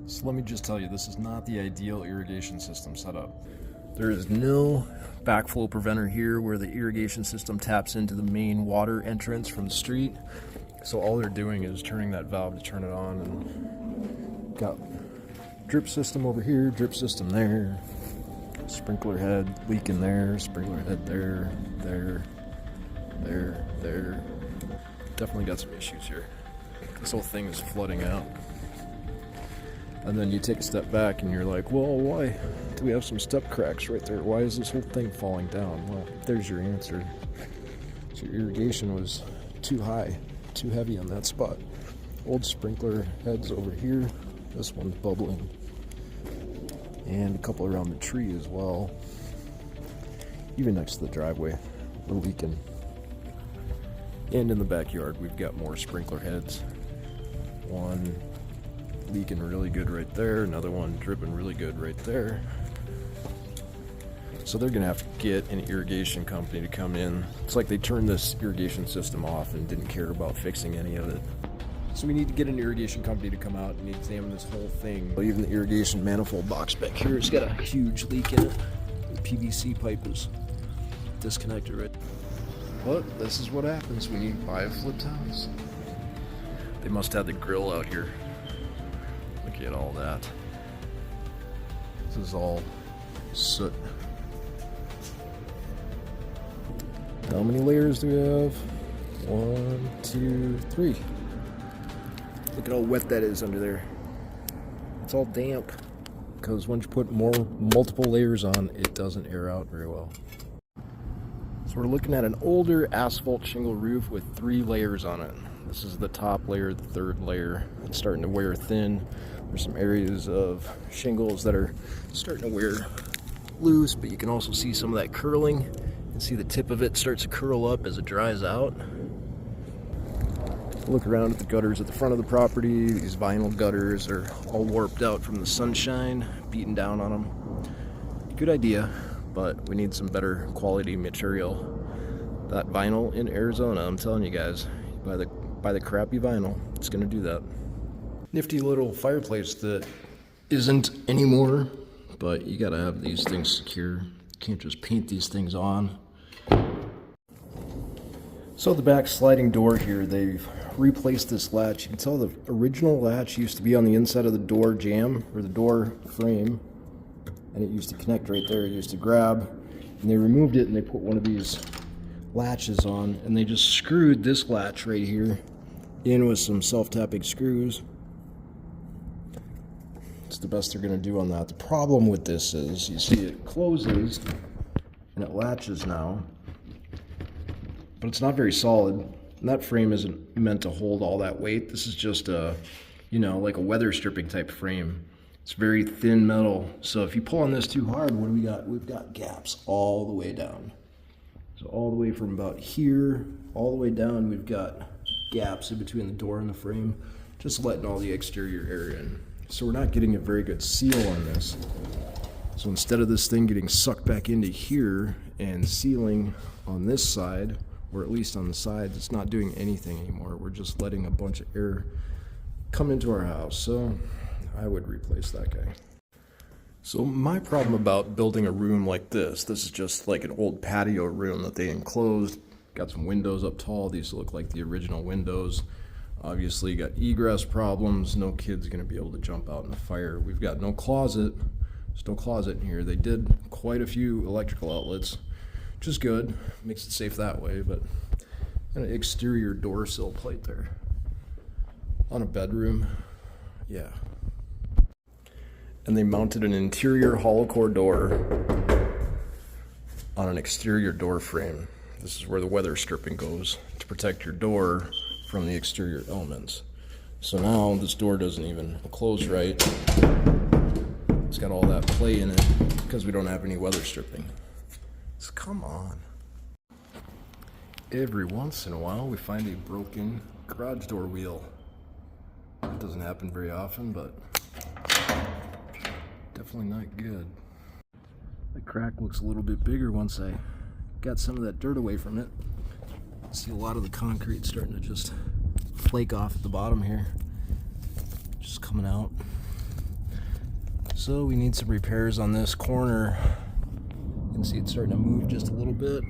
So let me just tell you, this is not the ideal irrigation system setup. There is no backflow preventer here where the irrigation system taps into the main water entrance from the street. So all they're doing is turning that valve to turn it on, and got drip system over here, drip system there, sprinkler head leaking there, sprinkler head there. Definitely got some issues here. This whole thing is flooding out. And then you take a step back and you're like, well, why do we have some step cracks right there? Why is this whole thing falling down? Well, there's your answer. So your irrigation was too high, too heavy on that spot. Old sprinkler heads over here. This one's bubbling. And a couple around the tree as well. Even next to the driveway, we're leaking. And in the backyard, we've got more sprinkler heads. One leaking really good right there, another one dripping really good right there. So they're gonna have to get an irrigation company to come in. It's like they turned this irrigation system off and didn't care about fixing any of it. So we need to get an irrigation company to come out and examine this whole thing. Even the irrigation manifold box back here has got a huge leak in it. The PVC pipe is disconnected right. But this is what happens when you buy a flipped house. They must have the grill out here. Look at all that. This is all soot. How many layers do we have? 1, 2, 3. Look at how wet that is under there. It's all damp because once you put multiple layers on, it doesn't air out very well. So we're looking at an older asphalt shingle roof with 3 layers on it. This is the top layer, the 3rd layer. It's starting to wear thin. There's some areas of shingles that are starting to wear loose, but you can also see some of that curling. You can see the tip of it starts to curl up as it dries out. Look around at the gutters at the front of the property. These vinyl gutters are all warped out from the sunshine, beating down on them. Good idea, but we need some better quality material. That vinyl in Arizona, I'm telling you guys, buy the crappy vinyl, it's gonna do that. Nifty little fireplace that isn't anymore, but you gotta have these things secure. You can't just paint these things on. So the back sliding door here, they've replaced this latch. You can tell the original latch used to be on the inside of the door jamb, or the door frame, and it used to connect right there. It used to grab, and they removed it and they put one of these latches on, and they just screwed this latch right here in with some self-tapping screws. It's the best they're going to do on that. The problem with this is, you see it closes and it latches now, but it's not very solid. And that frame isn't meant to hold all that weight. This is just a, like a weather stripping type frame. It's very thin metal. So if you pull on this too hard, what do we got? We've got gaps all the way down. So all the way from about here, all the way down, we've got gaps in between the door and the frame, just letting all the exterior air in. So we're not getting a very good seal on this. So instead of this thing getting sucked back into here and sealing on this side, or at least on the sides, it's not doing anything anymore. We're just letting a bunch of air come into our house. So I would replace that guy. So my problem about building a room like this is just like an old patio room that they enclosed. Got some windows up tall. These look like the original windows. Obviously got egress problems. No kid's gonna be able to jump out in the fire. We've got no closet. There's no closet in here. They did quite a few electrical outlets, which is good. Makes it safe that way, but an exterior door sill plate there. On a bedroom, yeah. And they mounted an interior hollow core door on an exterior door frame. This is where the weather stripping goes to protect your door from the exterior elements. So now this door doesn't even close right. It's got all that play in it because we don't have any weather stripping. So come on. Every once in a while we find a broken garage door wheel. It doesn't happen very often, but definitely not good. The crack looks a little bit bigger once I got some of that dirt away from it. See a lot of the concrete starting to just flake off at the bottom here. Just coming out. So we need some repairs on this corner. You can see it's starting to move just a little bit.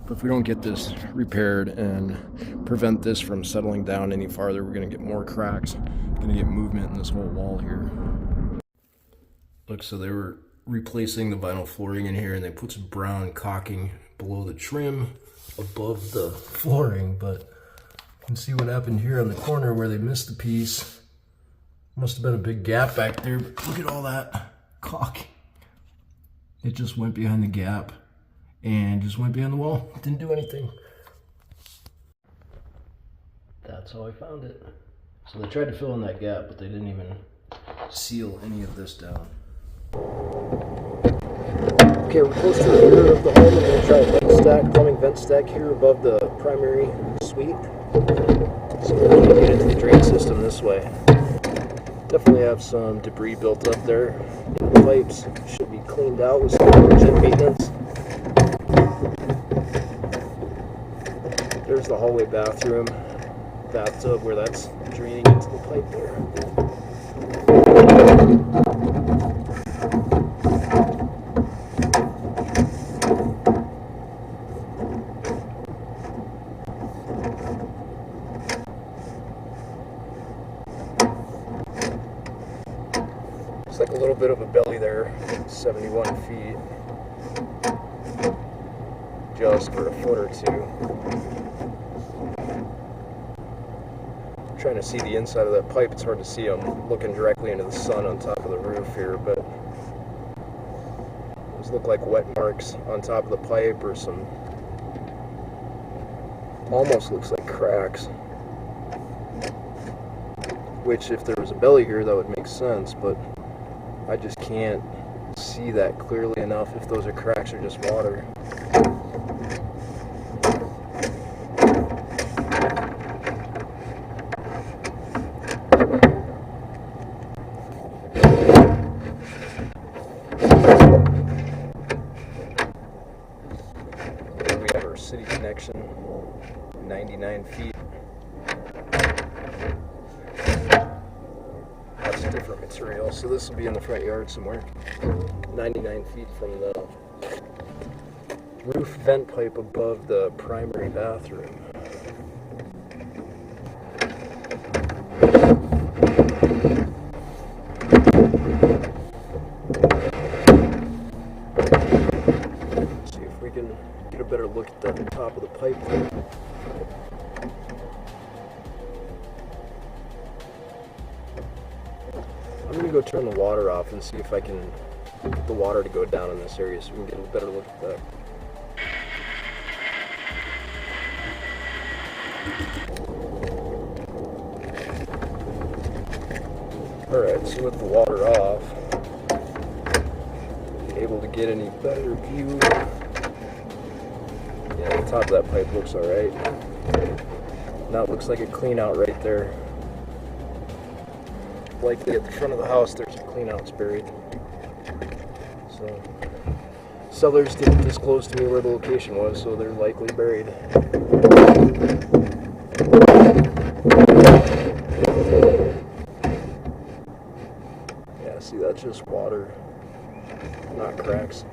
But if we don't get this repaired and prevent this from settling down any farther, we're going to get more cracks. We're going to get movement in this whole wall here. Look, so they were replacing the vinyl flooring in here, and they put some brown caulking below the trim above the flooring, but you can see what happened here on the corner where they missed the piece. Must have been a big gap back there, but look at all that caulk. It just went behind the gap and just went behind the wall. Didn't do anything. That's how I found it. So they tried to fill in that gap, but they didn't even seal any of this down. Okay, we're close to the rear of the home. I'm going to try a vent stack, plumbing vent stack here above the primary suite. So we're going to get into the drain system this way. Definitely have some debris built up there. The pipes should be cleaned out with some urgent maintenance. There's the hallway bathroom, bathtub where that's draining into the pipe there. Looks like a little bit of a belly there, 71 feet, just for a foot or two. I'm trying to see the inside of that pipe. It's hard to see. I'm looking directly into the sun on top of the roof here, but those look like wet marks on top of the pipe, or some, almost looks like cracks. Which, if there was a belly here, that would make sense, but I just can't see that clearly enough if those are cracks or just water. Here we have our city connection, 99 feet. Different material, so this will be in the front yard somewhere, 99 feet from the roof vent pipe above the primary bathroom. See if we can get a better look at the top of the pipe there. I'm going to go turn the water off and see if I can get the water to go down in this area so we can get a better look at that. Alright, so with the water off, able to get any better view. Yeah, the top of that pipe looks alright. Now it looks like a clean out right there. Likely at the front of the house there's some cleanouts buried. So sellers didn't disclose to me where the location was, so they're likely buried. Yeah, see, that's just water, not cracks.